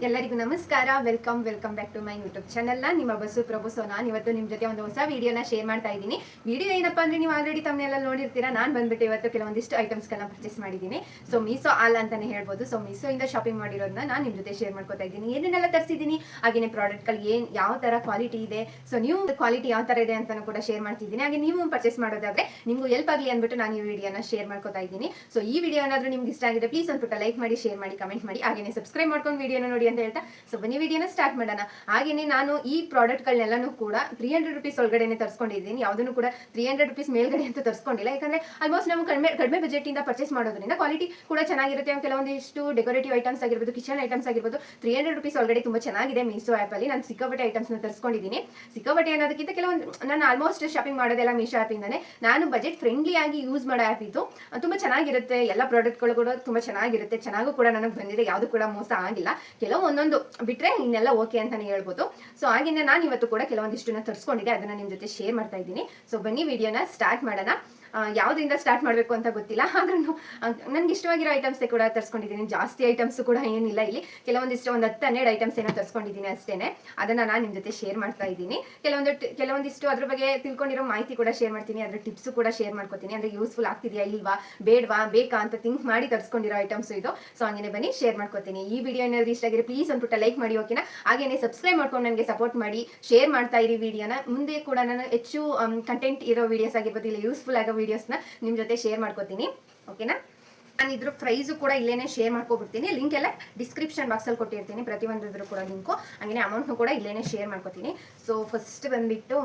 ಎಲ್ಲರಿಗೂ ನಮಸ್ಕಾರ. Welcome back to my YouTube channel. ನಿಮ್ಮ ಬಸ್ಸು ಪ್ರಭು. ಸೊ ನಾನು ಇವತ್ತು ನಿಮ್ಮ ಜೊತೆ ಒಂದು ಹೊಸ ವಿಡಿಯೋನ ಶೇರ್ ಮಾಡ್ತಾ ಇದ್ದೀನಿ. ವಿಡಿಯೋ ಏನಪ್ಪಾ ಅಂದ್ರೆ ನೀವು ಆಲ್ರೆಡಿ ತಮ್ಮನೆಲ್ಲ ನೋಡಿರ್ತೀರಾ. ನಾನು ಬಂದ್ಬಿಟ್ಟು ಇವತ್ತು ಕೆಲವೊಂದಿಷ್ಟು ಐಟಮ್ಸ್ಗಳನ್ನ ಪರ್ಚೇಸ್ ಮಾಡಿದ್ದೀನಿ. ಸೊ ಮೀಸೋ ಆಲ್ ಅಂತಾನೆ ಹೇಳ್ಬೋದು. ಸೊ ಮೀಸೋ ಇಂದ ಶಾಪಿಂಗ್ ಮಾಡಿರೋದನ್ನ ನಾನು ನಿಮ್ಮ ಜೊತೆ ಶೇರ್ ಮಾಡ್ಕೊತಾ ಇದ್ದೀನಿ. ಏನೇನೆಲ್ಲ ತರಿಸಿದ್ದೀನಿ, ಹಾಗೇನೆ ಪ್ರಾಡಕ್ಟ್ಗಳು ಯಾವ ತರ ಕ್ವಾಲಿಟಿ ಇದೆ, ಸೊ ನೀವು ಕ್ವಾಲಿಟಿ ಯಾವ ತರ ಇದೆ ಅಂತಾನು ಕೂಡ ಶೇರ್ ಮಾಡ್ತಿದ್ದೀನಿ. ಹಾಗೆ ನೀವು ಪರ್ಚೇಸ್ ಮಾಡೋದಾದ್ರೆ ನಿಮ್ಗೂ ಹೆಲ್ಪ್ ಆಗಲಿ ಅಂದ್ಬಿಟ್ಟು ನಾನು ಈ ವಿಡಿಯೋನ ಶೇರ್ ಮಾಡ್ಕೊತಾ ಇದ್ದೀನಿ. ಸೊ ಈ ವಿಡಿಯೋ ಏನಾದರೂ ನಿಮ್ಗೆ ಇಷ್ಟ ಆಗಿದೆ ಪ್ಲೀಸ್ ಒಂದು ಲೈಕ್ ಮಾಡಿ, ಶೇರ್ ಮಾಡಿ, ಕಮೆಂಟ್ ಮಾಡಿ, ಹಾಗೇನೆ ಸಬ್ಸ್ಕ್ರೈಬ್ ಮಾಡ್ಕೊಂಡು ವಿಡಿಯೋನ ನೋಡಿ ಅಂತ ಹೇಳ್ತಾ ಸೊ ಬನ್ನಿ ವಿಡಿಯೋನ ಸ್ಟಾರ್ಟ್ ಮಾಡೋಣ. ಹಾಗೇನೆ ನಾನು ಈ ಪ್ರಾಡಕ್ಟ್ಗಳನ್ನೆಲ್ಲನೂ ಕೂಡ 300 ರೂಪೀಸ್ ಒಳಗಡೆನೆ ತರಿಸ್ಕೊಂಡಿದ್ದೀನಿ. ಯಾವುದನ್ನು ಕೂಡ 300 ರೂಪೀಸ್ ಮೇಲ್ಗಡೆ ಅಂತ ತರಿಸ್ಕೊಂಡಿಲ್ಲ. ಯಾಕಂದ್ರೆ ಆಲ್ಮೋಸ್ಟ್ ನಾವು ಕಡಿಮೆ ಬಜೆಟ್ ಇಂದ ಪರ್ಚೇಸ್ ಮಾಡೋದ್ರಿಂದ ಕ್ವಾಲಿಟಿ ಕೂಡ ಚೆನ್ನಾಗಿರುತ್ತೆ. ಕೆಲವೊಂದಿಷ್ಟು ಡೆಕೋರೇಟಿವ್ ಐಟಮ್ಸ್ ಆಗಿರ್ಬೋದು, ಕಿಚನ್ ಐಟಮ್ಸ್ ಆಗಿರ್ಬೋದು 300 ರೂಪೀಸ್ ಒಳಗಡೆ ತುಂಬಾ ಚೆನ್ನಾಗಿದೆ. ಮೀಶೋ ಆ್ಯಪ್ ಅಲ್ಲಿ ನಾನು ಸಿಕ್ಕಾಪಟ್ಟೆ ಐಟಮ್ಸ್ ನ ತರಿಸ್ಕೊಂಡಿದ್ದೀನಿ. ಸಿಕ್ಕಾಪಟ್ಟೆ ಅನ್ನೋದಕ್ಕಿಂತ ಕೆಲವೊಂದು ನಾನು ಆಲ್ಮೋಸ್ಟ್ ಶಾಪಿಂಗ್ ಮಾಡೋದೆಲ್ಲ ಮೀಶೋ ಆ್ಯಪ್ ಇಂದಾನೆ. ನಾನು ಬಜೆಟ್ ಫ್ರೆಂಡ್ಲಿ ಆಗಿ ಯೂಸ್ ಮಾಡೋ ಆ್ಯಪ್ ಇದು. ತುಂಬಾ ಚೆನ್ನಾಗಿರುತ್ತೆ. ಎಲ್ಲ ಪ್ರಾಡಕ್ಟ್ಗಳು ಕೂಡ ತುಂಬಾ ಚೆನ್ನಾಗಿರುತ್ತೆ. ಚೆನ್ನಾಗೂ ಕೂಡ ನನಗೆ ಬಂದಿದೆ. ಯಾವುದು ಕೂಡ ಮೋಸ ಆಗಿಲ್ಲ. ಕೆಲವು ಒಂದೊಂದು ಬಿಟ್ರೆ ಇನ್ನೆಲ್ಲ ಓಕೆ ಅಂತಾನೆ ಹೇಳ್ಬೋದು. ಸೊ ಹಾಗೇನೆ ನಾನು ಇವತ್ತು ಕೂಡ ಕೆಲವೊಂದಿಷ್ಟನ್ನ ತರಿಸ್ಕೊಂಡಿದ್ದೆ, ಅದನ್ನ ನಿಮ್ ಜೊತೆ ಶೇರ್ ಮಾಡ್ತಾ ಇದ್ದೀನಿ. ಸೊ ಬನ್ನಿ ವಿಡಿಯೋನ ಸ್ಟಾರ್ಟ್ ಮಾಡೋಣ. ಯಾವುದರಿಂದ ಸ್ಟಾರ್ಟ್ ಮಾಡಬೇಕು ಅಂತ ಗೊತ್ತಿಲ್ಲ, ಆದ್ರೂ ನನ್ಗೆ ಇಷ್ಟವಾಗಿರೋ ಐಟಮ್ಸ್ ಕೂಡ ತರಿಸ್ಕೊಂಡಿದ್ದೀನಿ. ಜಾಸ್ತಿ ಐಟಮ್ಸ್ ಕೂಡ ಏನಿಲ್ಲ. ಇಲ್ಲಿ ಕೆಲವೊಂದಿಷ್ಟು ಒಂದು 10-12 ಐಟಮ್ಸ್ ಏನೋ ತರಿಸ್ಕೊಂಡಿದ್ದೀನಿ ಅಷ್ಟೇನೆ. ಅದನ್ನ ನಾನು ನಿಮ್ಮ ಜೊತೆ ಶೇರ್ ಮಾಡ್ತಾ ಇದ್ದೀನಿ. ಕೆಲವೊಂದಿಷ್ಟು ಅದ್ರ ಬಗ್ಗೆ ತಿಳ್ಕೊಂಡಿರೋ ಮಾಹಿತಿ ಕೂಡ ಶೇರ್ ಮಾಡ್ತೀನಿ. ಅದ್ರ ಟಿಪ್ಸ್ ಕೂಡ ಶೇರ್ ಮಾಡ್ಕೊತೀನಿ. ಅಂದ್ರೆ ಯೂಸ್ಫುಲ್ ಆಗ್ತಿದೆಯಾ ಇಲ್ವಾ, ಬೇಡವಾ, ಬೇಕಾ ಅಂತ ಥಿಂಕ್ ಮಾಡಿ ತರಿಸ್ಕೊಂಡಿರೋ ಐಟಮ್ಸ್ ಇದು. ಸೊ ಹಂಗೇನೆ ಬನ್ನಿ ಶೇರ್ ಮಾಡ್ಕೊತೀನಿ. ಈ ವಿಡಿಯೋ ಏನಾದ್ರು ಇಷ್ಟ ಆಗಿದ್ರೆ ಪ್ಲೀಸ್ ಒಂದು ಲೈಕ್ ಮಾಡಿ, ಓಕೆನಾ? ಹಾಗೇನೆ ಸಬ್ಸ್ಕ್ರೈಬ್ ಮಾಡ್ಕೊಂಡು ನನಗೆ ಸಪೋರ್ಟ್ ಮಾಡಿ, ಶೇರ್ ಮಾಡ್ತಾ ಇರಿ ವಿಡಿಯೋನ. ಮುಂದೆ ಕೂಡ ನಾನು ಹೆಚ್ಚು ಕಂಟೆಂಟ್ ಇರೋ ವಿಡಿಯೋಸ್ ಆಗಿರ್ಬೋದು, ಇಲ್ಲ ಯೂಸ್ಫುಲ್ ಆಗೋ ವಿಡಿಯೋಸ್ನ ನಿಮ್ಮ ಜೊತೆ ಶೇರ್ ಮಾಡ್ಕೋತೀನಿ, ಓಕೆನಾ? ನಾನು ಇದ್ರ ಪ್ರೈಸು ಕೂಡ ಇಲ್ಲೇನೆ ಶೇರ್ ಮಾಡ್ಕೊಬಿಡ್ತೀನಿ. ಲಿಂಕ್ ಎಲ್ಲ ಡಿಸ್ಕ್ರಿಪ್ಷನ್ ಬಾಕ್ಸಲ್ಲಿ ಕೊಟ್ಟಿರ್ತೀನಿ, ಪ್ರತಿಯೊಂದಿದ್ರು ಕೂಡ ಲಿಂಕು. ಹಾಗೆ ಅಮೌಂಟ್ನು ಕೂಡ ಇಲ್ಲೇನೆ ಶೇರ್ ಮಾಡ್ಕೊತೀನಿ. ಸೊ ಫಸ್ಟ್ ಬಂದ್ಬಿಟ್ಟು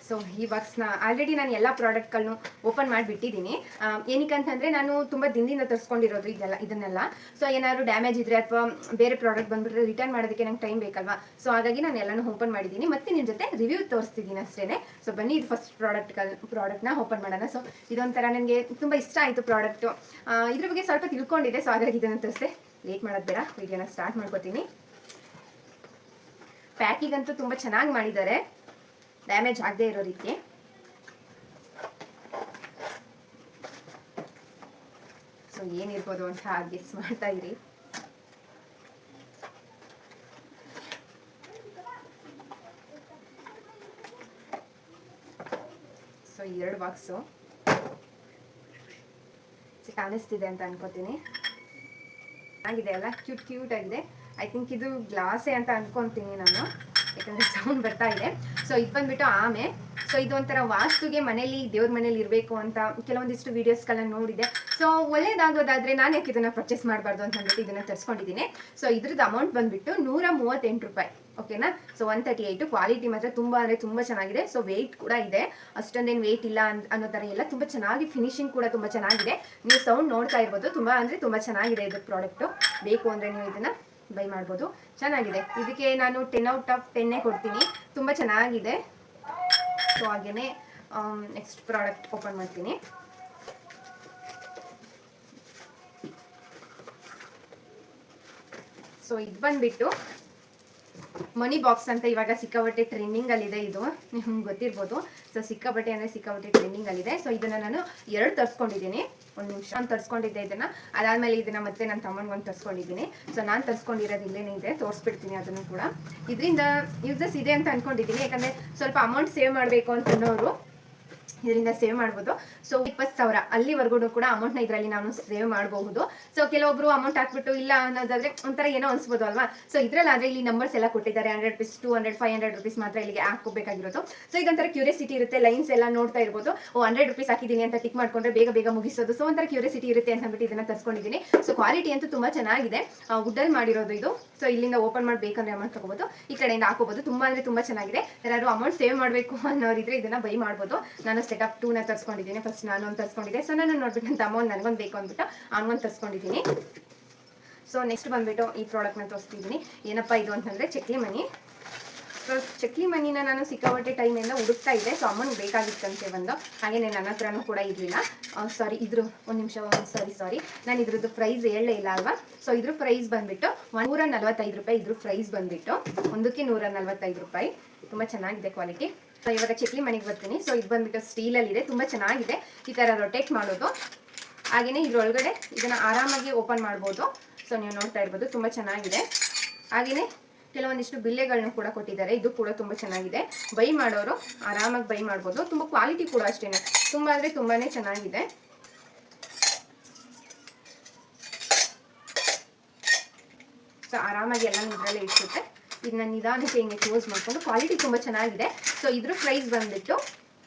ಸೊ ಈ ಬಾಕ್ಸ್ನ ಆಲ್ರೆಡಿ ನಾನು ಎಲ್ಲ ಪ್ರಾಡಕ್ಟ್ಗಳನ್ನು ಓಪನ್ ಮಾಡಿಬಿಟ್ಟಿದ್ದೀನಿ. ಏನಕ್ಕಂತಂದರೆ ನಾನು ತುಂಬ ದಿನದಿಂದ ತರಿಸ್ಕೊಂಡಿರೋದು ಇದನ್ನೆಲ್ಲ. ಸೊ ಏನಾದ್ರು ಡ್ಯಾಮೇಜ್ ಇದ್ದರೆ ಅಥವಾ ಬೇರೆ ಪ್ರಾಡಕ್ಟ್ ಬಂದುಬಿಟ್ರೆ ರಿಟರ್ನ್ ಮಾಡೋದಕ್ಕೆ ನಂಗೆ ಟೈಮ್ ಬೇಕಲ್ವಾ. ಸೊ ಹಾಗಾಗಿ ನಾನು ಎಲ್ಲನೂ ಓಪನ್ ಮಾಡಿದ್ದೀನಿ. ಮತ್ತೆ ನಿಮ್ಮ ಜೊತೆ ರಿವ್ಯೂ ತೋರಿಸ್ತಿದ್ದೀನಿ ಅಷ್ಟೇ. ಸೊ ಬನ್ನಿ ಇದು ಫಸ್ಟ್ ಪ್ರಾಡಕ್ಟ್ನ ಓಪನ್ ಮಾಡೋಣ. ಸೊ ಇದೊಂಥರ ನನಗೆ ತುಂಬ ಇಷ್ಟ ಆಯಿತು ಪ್ರಾಡಕ್ಟು. ಇದ್ರ ಬಗ್ಗೆ ಸ್ವಲ್ಪ ತಿಳ್ಕೊಂಡಿದ್ದೆ. ಸೊ ಹಾಗಾಗಿ ಇದನ್ನು ತರಿಸಿ ಲೇಟ್ ಮಾಡೋದು ಬೇಡ, ವಿಡಿಯೋನ ಸ್ಟಾರ್ಟ್ ಮಾಡ್ಕೋತೀನಿ. ಪ್ಯಾಕಿಂಗಂತೂ ತುಂಬ ಚೆನ್ನಾಗಿ ಮಾಡಿದ್ದಾರೆ, ಡ್ಯಾಮೇಜ್ ಆಗದೆ ಇರೋ ರೀತಿ. ಸೊ ಏನಿರ್ಬೋದು ಅಂತ ಗೆಸ್ ಮಾಡ್ತಾ ಇರಿ. ಸೊ 2 ಬಾಕ್ಸು ಕಾಣಿಸ್ತಿದೆ ಅಂತ ಅನ್ಕೋತೀನಿ. ಆಗಿದೆ ಅಲ್ಲ, ಕ್ಯೂಟ್ ಆಗಿದೆ. ಐ ಥಿಂಕ್ ಇದು ಗ್ಲಾಸೇ ಅಂತ ಅನ್ಕೊಂತೀನಿ ನಾನು, ಯಾಕಂದ್ರೆ ಸೌಂಡ್ ಬರ್ತಾ ಇದೆ. ಸೊ ಇದು ಬಂದ್ಬಿಟ್ಟು ಆಮೆ. ಸೊ ಇದು ಒಂಥರ ವಾಸ್ತುಗೆ ಮನೇಲಿ, ದೇವ್ರ ಮನೇಲಿ ಇರಬೇಕು ಅಂತ ಕೆಲವೊಂದಿಷ್ಟು ವಿಡಿಯೋಸ್ಗಳನ್ನ ನೋಡಿದೆ. ಸೊ ಒಳ್ಳೇದಾಗೋದಾದ್ರೆ ನಾನು ಯಾಕೆ ಇದನ್ನ ಪರ್ಚೇಸ್ ಮಾಡಬಾರ್ದು ಅಂತ ಅಂದ್ಬಿಟ್ಟು ಇದನ್ನ ತರಿಸ್ಕೊಂಡಿದ್ದೀನಿ. ಸೊ ಇದ್ರದ್ದು ಅಮೌಂಟ್ ಬಂದ್ಬಿಟ್ಟು 138 ರೂಪಾಯಿ, ಓಕೆನಾ? ಸೊ 138. ಕ್ವಾಲಿಟಿ ಮಾತ್ರ ತುಂಬ ಅಂದರೆ ತುಂಬ ಚೆನ್ನಾಗಿದೆ. ಸೊ ವೆಯ್ಟ್ ಕೂಡ ಇದೆ, ಅಷ್ಟೊಂದೇನು ವೆಯ್ಟ್ ಇಲ್ಲ ಅನ್ನೋ ಥರ ಇಲ್ಲ. ತುಂಬ ಚೆನ್ನಾಗಿ ಫಿನಿಶಿಂಗ್ ಕೂಡ ತುಂಬ ಚೆನ್ನಾಗಿದೆ. ನೀವು ಸೌಂಡ್ ನೋಡ್ತಾ ಇರ್ಬೋದು. ತುಂಬ ಅಂದರೆ ತುಂಬ ಚೆನ್ನಾಗಿದೆ ಇದು ಪ್ರಾಡಕ್ಟು. ಬೇಕು ಅಂದರೆ ನೀವು ಇದನ್ನು ಬೈ ಮಾಡ್ಬೋದು. ಚೆನ್ನಾಗಿದೆ. ಇದಕ್ಕೆ ನಾನು 10 ಔಟ್ ಆಫ್ 10 ಕೊಡ್ತೀನಿ. ತುಂಬ ಚೆನ್ನಾಗಿದೆ. ಸೊ ಹಾಗೇನೆ ನೆಕ್ಸ್ಟ್ ಪ್ರಾಡಕ್ಟ್ ಓಪನ್ ಮಾಡ್ತೀನಿ. ಸೊ ಇದು ಬಂದ್ಬಿಟ್ಟು ಮನಿ ಬಾಕ್ಸ್ ಅಂತ ಇವಾಗ ಸಿಕ್ಕಾಪಟ್ಟೆ ಟ್ರೆಂಡಿಂಗ್ ಅಲ್ಲಿದೆ. ಇದು ನಿಮ್ಗೆ ಗೊತ್ತಿರ್ಬೋದು. ಸೊ ಸಿಕ್ಕಾಪಟ್ಟೆ ಅಂದರೆ ಸಿಕ್ಕಾಪಟ್ಟೆ ಟ್ರೆಂಡಿಂಗ್ ಅಲ್ಲಿದೆ. ಸೊ ಇದನ್ನ ನಾನು 2 ತರಿಸ್ಕೊಂಡಿದ್ದೀನಿ. ಒಂದು ನಿಮಿಷ ನಾನು ತರಿಸ್ಕೊಂಡಿದ್ದೆ ಇದನ್ನ. ಅದಾದ್ಮೇಲೆ ಇದನ್ನ ಮತ್ತೆ ನನ್ನ ತಮ್ಮನಿಗೊಂದು ತರಿಸ್ಕೊಂಡಿದ್ದೀನಿ. ಸೊ ನಾನು ತರಿಸ್ಕೊಂಡಿರೋದು ಇಲ್ಲೇನೇ ಇದೆ, ತೋರಿಸ್ಬಿಡ್ತೀನಿ ಅದನ್ನು ಕೂಡ. ಇದರಿಂದ ಯೂಸಸ್ ಇದೆ ಅಂತ ಅನ್ಕೊಂಡಿದ್ದೀನಿ. ಯಾಕಂದ್ರೆ ಸ್ವಲ್ಪ ಅಮೌಂಟ್ ಸೇವ್ ಮಾಡಬೇಕು ಅಂತನೋರು ಇದರಿಂದ ಸೇವ್ ಮಾಡ್ಬೋದು. ಸೊ 20,000 ಅಲ್ಲಿವರೆಗೂ ಕೂಡ ಅಮೌಂಟ್ನ ಇದರಲ್ಲಿ ನಾನು ಸೇವ್ ಮಾಡಬಹುದು. ಸೊ ಕೆಲವೊಬ್ರು ಅಮೌಂಟ್ ಹಾಕ್ಬಿಟ್ಟು ಇಲ್ಲ ಅನ್ನೋದಾದ್ರೆ ಒಂಥರ ಏನೋ ಅನ್ಸ್ಬೋದು ಅಲ್ವಾ. ಸೊ ಇದರಲ್ಲಾದ್ರೆ ಇಲ್ಲಿ ನಂಬರ್ಸ್ ಎಲ್ಲ ಕೊಟ್ಟಿದ್ದಾರೆ. 100 ರೂಪೀಸ್, 200, 500 ರೂಪೀಸ್ ಮಾತ್ರ ಇಲ್ಲಿಗೆ ಹಾಕೋಬೇಕಾಗಿರೋದು. ಸೊ ಇದೊಂಥರ ಕ್ಯೂರಿಯಾಸಿಟಿ ಇರುತ್ತೆ. ಲೈನ್ಸ್ ಎಲ್ಲ ನೋಡ್ತಾ ಇರ್ಬೋದು. 100 ರೂಪೀಸ್ ಹಾಕಿದ್ದೀನಿ ಅಂತ ಟಿಕ್ ಮಾಡ್ಕೊಂಡ್ರೆ ಬೇಗ ಮುಗಿಸೋದು. ಸೊ ಒಂಥರ ಕ್ಯೂರಿಯಾಸಿಟಿ ಇರುತ್ತೆ ಅಂತ ಅಂದ್ಬಿಟ್ಟು ಇದನ್ನ ತರಿಸ್ಕೊಂಡಿದ್ದೀನಿ. ಸೊ ಕ್ವಾಲಿಟಿ ಅಂತೂ ತುಂಬಾ ಚೆನ್ನಾಗಿದೆ. ವುಡ್ಡಲ್ಲಿ ಮಾಡಿರೋದು ಇದು. ಸೊ ಇಲ್ಲಿಂದ ಓಪನ್ ಮಾಡಬೇಕಂದ್ರೆ ಅಮೌಂಟ್ ತಗೋಬಹುದು, ಈ ಕಡೆಯಿಂದ ಹಾಕೋಬಹುದು. ತುಂಬಾ ಅಂದರೆ ತುಂಬಾ ಚೆನ್ನಾಗಿದೆ. ಯಾರು ಅಮೌಂಟ್ ಸೇವ್ ಮಾಡಬೇಕು ಅನ್ನೋರಿದ್ರೆ ಇದನ್ನ ಬೈ ಮಾಡ್ಬೋದು. ನಾನು ಸೆಟಪ್ 2ನ ತರಿಸ್ಕೊಂಡಿದ್ದೀನಿ. ಫಸ್ಟ್ ನಾನು ಒಂದು ತರಿಸ್ಕೊಂಡಿದ್ದೆ. ಸೊ ನಾನು ನೋಡ್ಬಿಟ್ಟು ಅಂತ ಅಮೌಂಟ್ ನನಗೊಂದು ಬೇಕು ಅಂದ್ಬಿಟ್ಟು ಅವನಿಗೊಂದು ತರಿಸ್ಕೊಂಡಿದ್ದೀನಿ. ಸೊ ನೆಕ್ಸ್ಟ್ ಬಂದ್ಬಿಟ್ಟು ಈ ಪ್ರಾಡಕ್ಟ್ನ ತೋರಿಸ್ತಿದ್ದೀನಿ. ಏನಪ್ಪ ಇದು ಅಂತಂದರೆ ಚಕ್ಲಿ ಮನಿ. ಸೊ ಚಕ್ಲಿ ಮನಿನ ನಾನು ಸಿಕ್ಕಾಪಟ್ಟೆ ಟೈಮಿಂದ ಹುಡುಕ್ತಾ ಇದ್ದೆ. ಸೊ ಅಮೌಂಟ್ ಬೇಕಾಗಿತ್ತಂತೆ ಒಂದು. ಹಾಗೆಯೇ ನನ್ನ ಹತ್ರನೂ ಕೂಡ ಇರಲಿಲ್ಲ. ಸಾರಿ, ಒಂದು ನಿಮಿಷ, ಸಾರಿ ನಾನು ಇದ್ರದ್ದು ಪ್ರೈಸ್ ಹೇಳಲೇ ಇಲ್ಲ ಅಲ್ವಾ. ಸೊ ಇದ್ರ ಪ್ರೈಸ್ ಬಂದ್ಬಿಟ್ಟು 145 ರೂಪಾಯಿ. ಇದ್ರ ಪ್ರೈಸ್ ಬಂದ್ಬಿಟ್ಟು ಒಂದಕ್ಕೆ 145 ರೂಪಾಯಿ. ತುಂಬ ಚೆನ್ನಾಗಿದೆ ಕ್ವಾಲಿಟಿ. ಸೊ ಇವಾಗ ಚಕ್ಲಿ ಮನೆಗೆ ಬರ್ತೀನಿ. ಸೊ ಇದು ಬಂದ್ಬಿಟ್ಟು ಸ್ಟೀಲಲ್ಲಿದೆ, ತುಂಬ ಚೆನ್ನಾಗಿದೆ. ಈ ಥರ ರೊಟೇಟ್ ಮಾಡೋದು. ಹಾಗೆಯೇ ಇದ್ರೊಳಗಡೆ ಇದನ್ನು ಆರಾಮಾಗಿ ಓಪನ್ ಮಾಡ್ಬೋದು. ಸೊ ನೀವು ನೋಡ್ತಾ ಇರ್ಬೋದು, ತುಂಬ ಚೆನ್ನಾಗಿದೆ. ಹಾಗೆಯೇ ಕೆಲವೊಂದಿಷ್ಟು ಬಿಲ್ಲೆಗಳನ್ನ ಕೂಡ ಕೊಟ್ಟಿದ್ದಾರೆ. ಇದು ಕೂಡ ತುಂಬ ಚೆನ್ನಾಗಿದೆ. ಬೈ ಮಾಡೋರು ಆರಾಮಾಗಿ ಬೈ ಮಾಡ್ಬೋದು. ತುಂಬ ಕ್ವಾಲಿಟಿ ಕೂಡ ಅಷ್ಟೇ, ತುಂಬ ಅಂದರೆ ತುಂಬಾ ಚೆನ್ನಾಗಿದೆ. ಸೊ ಆರಾಮಾಗಿ ಎಲ್ಲ ಇದರಲ್ಲೇ ಇಡ್ಸುತ್ತೆ. ಇದನ್ನ ನಿಧಾನಕ್ಕೆ ಹಿಂಗೆ ಕ್ಲೋಸ್ ಮಾಡಿಕೊಂಡು ಕ್ವಾಲಿಟಿ ತುಂಬ ಚೆನ್ನಾಗಿದೆ. ಸೊ ಇದ್ರ ಪ್ರೈಸ್ ಬಂದುಬಿಟ್ಟು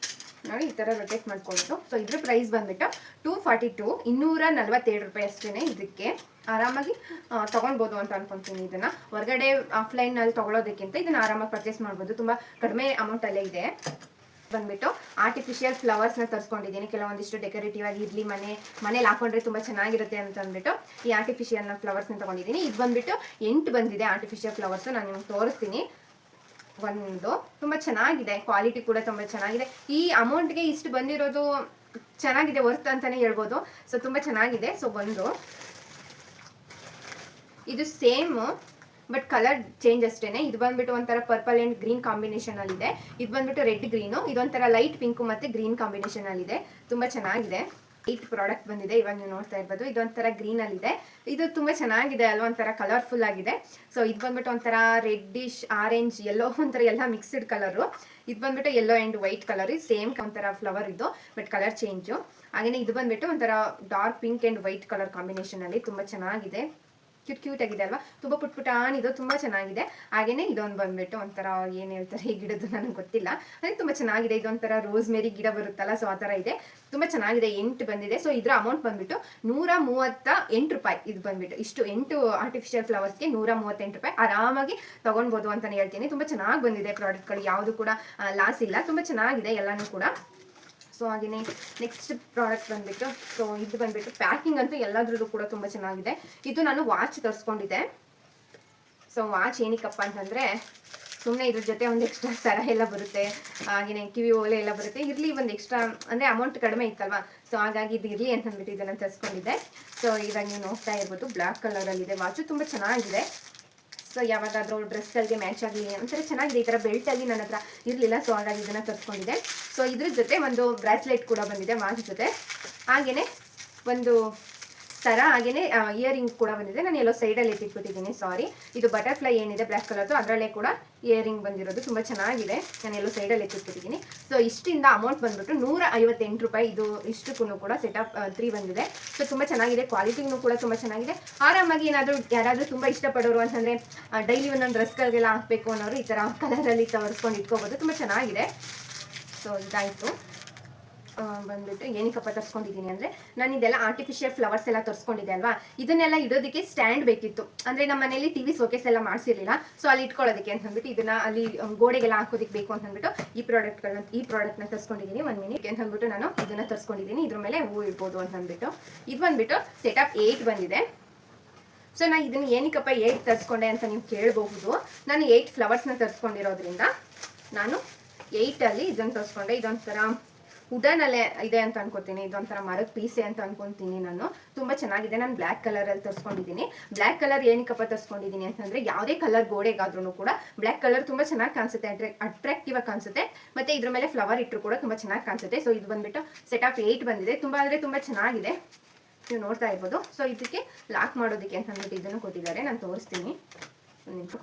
ನೋಡಿ ಈ ಥರ ರೊಟೇಟ್ ಮಾಡ್ಕೊಂಡು. ಸೊ ಇದ್ರ ಪ್ರೈಸ್ ಬಂದುಬಿಟ್ಟು 242 247 ರೂಪಾಯಿ ಅಷ್ಟೇ. ಇದಕ್ಕೆ ಆರಾಮಾಗಿ ತೊಗೊಳ್ಬೋದು ಅಂತ ಅನ್ಕೊತೀನಿ. ಇದನ್ನು ಹೊರಗಡೆ ಆಫ್ಲೈನಲ್ಲಿ ತೊಗೊಳೋದಕ್ಕಿಂತ ಇದನ್ನು ಆರಾಮಾಗಿ ಪರ್ಚೇಸ್ ಮಾಡ್ಬೋದು. ತುಂಬ ಕಡಿಮೆ ಅಮೌಂಟಲ್ಲೇ ಇದೆ. ಬಂದ್ಬಿಟ್ಟು ಆರ್ಟಿಫಿಷಿಯಲ್ ಫ್ಲವರ್ಸ್ನ ತರಿಸ್ಕೊಂಡಿದ್ದೀನಿ. ಕೆಲವೊಂದಿಷ್ಟು ಡೆಕೋರೇಟಿವ್ ಆಗಿ ಇರಲಿ, ಮನೇಲಿ ಹಾಕೊಂಡ್ರೆ ತುಂಬ ಚೆನ್ನಾಗಿರುತ್ತೆ ಅಂತ ಅಂದ್ಬಿಟ್ಟು ಈ ಆರ್ಟಿಫಿಷಿಯಲ್ನ ಫ್ಲವರ್ಸ್ನ ತೊಗೊಂಡಿದ್ದೀನಿ. ಇದು ಬಂದ್ಬಿಟ್ಟು 8 ಬಂದಿದೆ ಆರ್ಟಿಫಿಷಿಯಲ್ ಫ್ಲವರ್ಸು. ನಾನು ನಿಮ್ಗೆ ತೋರಿಸ್ತೀನಿ. ಒಂದು ತುಂಬ ಚೆನ್ನಾಗಿದೆ, ಕ್ವಾಲಿಟಿ ಕೂಡ ತುಂಬ ಚೆನ್ನಾಗಿದೆ. ಈ ಅಮೌಂಟ್ಗೆ ಇಷ್ಟು ಬಂದಿರೋದು ಚೆನ್ನಾಗಿದೆ, ವರ್ತ್ ಅಂತಲೇ ಹೇಳ್ಬೋದು. ಸೊ ತುಂಬ ಚೆನ್ನಾಗಿದೆ. ಸೊ ಇದು ಸೇಮು ಬಟ್ ಕಲರ್ ಚೇಂಜ್ ಅಷ್ಟೇ. ಇದು ಬಂದ್ಬಿಟ್ಟು ಒಂಥರ ಪರ್ಪಲ್ ಆ್ಯಂಡ್ ಗ್ರೀನ್ ಕಾಂಬಿನೇಷನಲ್ಲಿದೆ. ಇದು ಬಂದ್ಬಿಟ್ಟು ರೆಡ್ ಗ್ರೀನು, ಇದೊಂಥರ ಲೈಟ್ ಪಿಂಕು ಮತ್ತು ಗ್ರೀನ್ ಕಾಂಬಿನೇಷನಲ್ಲಿದೆ. ತುಂಬ ಚೆನ್ನಾಗಿದೆ. 8 ಪ್ರಾಡಕ್ಟ್ ಬಂದಿದೆ. ಇವಾಗ ನೀವು ನೋಡ್ತಾ ಇರ್ಬೋದು. ಇದೊಂಥರ ಗ್ರೀನಲ್ಲಿದೆ. ಇದು ತುಂಬ ಚೆನ್ನಾಗಿದೆ ಅಲ್ವಾ, ಒಂಥರ ಕಲರ್ಫುಲ್ ಆಗಿದೆ. ಸೊ ಇದು ಬಂದ್ಬಿಟ್ಟು ಒಂಥರ ರೆಡ್ಡಿಶ್ ಆರೆಂಜ್ ಯೆಲ್ಲೋ ಒಂಥರ ಎಲ್ಲ ಮಿಕ್ಸ್ಡ್ ಕಲರು. ಇದು ಬಂದ್ಬಿಟ್ಟು yellow and white colour. Same ಒಂಥರ ಫ್ಲವರ್ ಇದು, ಬಟ್ ಕಲರ್ ಚೇಂಜು. ಹಾಗೆಯೇ ಇದು ಬಂದ್ಬಿಟ್ಟು ಒಂಥರ dark pink and white colour ಕಾಂಬಿನೇಷನಲ್ಲಿ ತುಂಬ ಚೆನ್ನಾಗಿದೆ. ಕ್ಯೂಟ್ ಆಗಿದೆ ಅಲ್ವಾ, ತುಂಬ ಪುಟ್ಟಾನಿದು, ತುಂಬ ಚೆನ್ನಾಗಿದೆ. ಹಾಗೆಯೇ ಇದೊಂದು ಬಂದ್ಬಿಟ್ಟು ಒಂಥರ ಏನು ಹೇಳ್ತಾರೆ ಈ ಗಿಡದ್ದು ನನಗೆ ಗೊತ್ತಿಲ್ಲ, ಅಂದರೆ ತುಂಬ ಚೆನ್ನಾಗಿದೆ. ಇದೊಂಥರ ರೋಸ್ ಮೇರಿ ಗಿಡ ಬರುತ್ತಲ್ಲ, ಸೊ ಆ ಥರ ಇದೆ. ತುಂಬ ಚೆನ್ನಾಗಿದೆ. 8 ಬಂದಿದೆ. ಸೊ ಇದರ ಅಮೌಂಟ್ ಬಂದ್ಬಿಟ್ಟು 138 ರೂಪಾಯಿ. ಇದು ಬಂದ್ಬಿಟ್ಟು ಇಷ್ಟು 8 ಆರ್ಟಿಫಿಷಿಯಲ್ ಫ್ಲವರ್ಸ್ಗೆ 138 ರೂಪಾಯಿ. ಆರಾಮಾಗಿ ತೊಗೊಳ್ಬೋದು ಅಂತಲೇ ಹೇಳ್ತೀನಿ. ತುಂಬ ಚೆನ್ನಾಗಿ ಬಂದಿದೆ ಪ್ರಾಡಕ್ಟ್ಗಳು, ಯಾವುದು ಕೂಡ ಲಾಸ್ ಇಲ್ಲ. ತುಂಬ ಚೆನ್ನಾಗಿದೆ ಎಲ್ಲನೂ ಕೂಡ. ಸೊ ಹಾಗೆಯೇ ನೆಕ್ಸ್ಟ್ ಪ್ರಾಡಕ್ಟ್ ಬಂದುಬಿಟ್ಟು, ಸೊ ಇದು ಬಂದುಬಿಟ್ಟು ಪ್ಯಾಕಿಂಗ್ ಅಂತೂ ಎಲ್ಲದ್ರದ್ದು ಕೂಡ ತುಂಬ ಚೆನ್ನಾಗಿದೆ. ಇದು ನಾನು ವಾಚ್ ತರಿಸ್ಕೊಂಡಿದ್ದೆ. ಸೊ ವಾಚ್ ಏನಕ್ಕಪ್ಪ ಅಂತಂದರೆ ಸುಮ್ಮನೆ ಇದ್ರ ಜೊತೆ ಒಂದು ಎಕ್ಸ್ಟ್ರಾ ಸರ ಎಲ್ಲ ಬರುತ್ತೆ, ಹಾಗೆಯೇ ಕಿವಿ ಓಲೆ ಎಲ್ಲ ಬರುತ್ತೆ. ಇರಲಿ ಒಂದು ಎಕ್ಸ್ಟ್ರಾ, ಅಂದರೆ ಅಮೌಂಟ್ ಕಡಿಮೆ ಇತ್ತಲ್ವ, ಸೊ ಹಾಗಾಗಿ ಇದು ಇರಲಿ ಅಂತಂದ್ಬಿಟ್ಟು ಇದನ್ನು ತರಿಸ್ಕೊಂಡಿದ್ದೆ. ಸೊ ಇವಾಗ ನೀವು ನೋಡ್ತಾ ಇರ್ಬೋದು, ಬ್ಲ್ಯಾಕ್ ಕಲರಲ್ಲಿದೆ ವಾಚು. ತುಂಬ ಚೆನ್ನಾಗಿದೆ. ಸೊ ಯಾವಾಗಾದರೂ ಡ್ರೆಸ್ಗಳಿಗೆ ಮ್ಯಾಚ್ ಆಗಲಿ ಒಂಥರ ಚೆನ್ನಾಗಿದೆ. ಈ ಥರ ಬೆಲ್ಟಲ್ಲಿ ನನ್ನ ಹತ್ರ ಇರಲಿಲ್ಲ, ಸೊ ಹಾಗಾಗಿ ಇದನ್ನು ತರಿಸ್ಕೊಂಡಿದ್ದೆ. ಸೊ ಇದ್ರ ಜೊತೆ ಒಂದು ಬ್ರಾಸ್ಲೆಟ್ ಕೂಡ ಬಂದಿದೆ ವಾಚ್ ಜೊತೆ. ಹಾಗೆಯೇ ಒಂದು ಸರ, ಹಾಗೆಯೇ ಇಯರಿಂಗ್ ಕೂಡ ಬಂದಿದೆ. ನಾನು ಎಲ್ಲೋ ಸೈಡಲ್ಲಿ ಎತ್ತಿಟ್ಬಿಟ್ಟಿದ್ದೀನಿ, ಸಾರಿ. ಇದು ಬಟರ್ಫ್ಲೈ ಏನಿದೆ ಬ್ಲ್ಯಾಕ್ ಕಲರ್ದು, ಅದರಲ್ಲೇ ಕೂಡ ಇಯರಿಂಗ್ ಬಂದಿರೋದು. ತುಂಬ ಚೆನ್ನಾಗಿದೆ. ನಾನು ಎಲ್ಲೋ ಸೈಡಲ್ಲಿ ಎತ್ತಿಟ್ಬಿಟ್ಟಿದ್ದೀನಿ. ಸೊ ಇಷ್ಟಿಂದ ಅಮೌಂಟ್ ಬಂದ್ಬಿಟ್ಟು 158 ರೂಪಾಯಿ. ಇದು ಇಷ್ಟಕ್ಕೂ ಕೂಡ ಸೆಟಪ್ 3 ಬಂದಿದೆ. ಸೊ ತುಂಬ ಚೆನ್ನಾಗಿದೆ. ಕ್ವಾಲಿಟಿನೂ ಕೂಡ ತುಂಬ ಚೆನ್ನಾಗಿದೆ. ಆರಾಮಾಗಿ ಯಾರಾದರೂ ತುಂಬ ಇಷ್ಟಪಡೋರು ಅಂತಂದರೆ ಡೈಲಿ ಒಂದೊಂದು ಡ್ರೆಸ್ಗಳಿಗೆಲ್ಲ ಹಾಕಬೇಕು ಅನ್ನೋರು ಈ ಥರ ಕಲರಲ್ಲಿ ತರಿಸ್ಕೊಂಡು ಇಟ್ಕೋಬೋದು. ತುಂಬ ಚೆನ್ನಾಗಿದೆ. ಸೊ ಇದಾಯಿತು. ಬಂದ್ಬಿಟ್ಟು ಏನಕ್ಕಪ್ಪ ತರಿಸ್ಕೊಂಡಿದ್ದೀನಿ ಅಂದರೆ, ನಾನು ಇದೆಲ್ಲ ಆರ್ಟಿಫಿಷಿಯಲ್ ಫ್ಲವರ್ಸ್ ಎಲ್ಲ ತರಿಸ್ಕೊಂಡಿದ್ದೆ ಅಲ್ವಾ, ಇದನ್ನೆಲ್ಲ ಇಡೋದಕ್ಕೆ ಸ್ಟ್ಯಾಂಡ್ ಬೇಕಿತ್ತು. ಅಂದರೆ ನಮ್ಮ ಮನೇಲಿ ಟಿವಿ ಸೋಕೇಸ್ ಎಲ್ಲ ಮಾಡಿಸಿರಲಿಲ್ಲ, ಸೊ ಅಲ್ಲಿ ಇಟ್ಕೊಳ್ಳೋದಕ್ಕೆ ಅಂತಂದ್ಬಿಟ್ಟು ಇದನ್ನು ಅಲ್ಲಿ ಗೋಡೆಗೆಲ್ಲ ಹಾಕೋದಕ್ಕೆ ಬೇಕು ಅಂತಂದ್ಬಿಟ್ಟು ಈ ಪ್ರಾಡಕ್ಟ್ನ ತರಿಸ್ಕೊಂಡಿದ್ದೀನಿ. 1 ಮಿನಿಟ್ ಅಂತಂದ್ಬಿಟ್ಟು ನಾನು ಇದನ್ನು ತರಿಸ್ಕೊಂಡಿದ್ದೀನಿ. ಇದ್ರ ಮೇಲೆ ಹೂವು ಇಡ್ಬೋದು ಅಂತಂದ್ಬಿಟ್ಟು. ಇದು ಬಂದುಬಿಟ್ಟು ಸೆಟಪ್ 8 ಬಂದಿದೆ. ಸೊ ನಾನು ಇದನ್ನು ಏನಕ್ಕಪ್ಪ 8 ತರಿಸ್ಕೊಂಡೆ ಅಂತ ನೀವು ಕೇಳಬಹುದು. ನಾನು 8 ಫ್ಲವರ್ಸ್ನ ತರಿಸ್ಕೊಂಡಿರೋದ್ರಿಂದ ನಾನು 8ಅಲ್ಲಿ ಇದನ್ನು ತರಿಸ್ಕೊಂಡೆ. ಇದೊಂಥರ ವುಡನಲ್ಲೇ ಇದೆ ಅಂತ ಅನ್ಕೋತೀನಿ. ಇದೊಂಥರ ಮರದ ಪೀಸೆ ಅಂತ ಅನ್ಕೊತೀನಿ ನಾನು. ತುಂಬ ಚೆನ್ನಾಗಿದೆ. ನಾನು ಬ್ಲ್ಯಾಕ್ ಕಲರಲ್ಲಿ ತರಿಸ್ಕೊಂಡಿದ್ದೀನಿ. ಬ್ಲ್ಯಾಕ್ ಕಲರ್ ಏನಕ್ಕಪ್ಪ ತರಿಸ್ಕೊಂಡಿದ್ದೀನಿ ಅಂತಂದರೆ, ಯಾವುದೇ ಕಲರ್ ಗೋಡೆಗಾದ್ರೂ ಕೂಡ ಬ್ಲ್ಯಾಕ್ ಕಲರ್ ತುಂಬ ಚೆನ್ನಾಗಿ ಕಾಣಿಸುತ್ತೆ, ಅಟ್ರಾಕ್ಟಿವ್ ಆಗಿ ಕಾಣಿಸುತ್ತೆ. ಮತ್ತು ಇದ್ರ ಮೇಲೆ ಫ್ಲವರ್ ಇಟ್ಟರು ಕೂಡ ತುಂಬ ಚೆನ್ನಾಗಿ ಕಾಣಿಸುತ್ತೆ. ಸೊ ಇದು ಬಂದುಬಿಟ್ಟು ಸೆಟಪ್ 8 ಬಂದಿದೆ. ತುಂಬ ಅಂದರೆ ತುಂಬ ಚೆನ್ನಾಗಿದೆ, ನೀವು ನೋಡ್ತಾ ಇರ್ಬೋದು. ಸೊ ಇದಕ್ಕೆ ಲಾಕ್ ಮಾಡೋದಕ್ಕೆ ಅಂತ ಅಂದ್ಬಿಟ್ಟು ಇದನ್ನು ಕೊಟ್ಟಿದ್ದಾರೆ. ನಾನು ತೋರಿಸ್ತೀನಿ.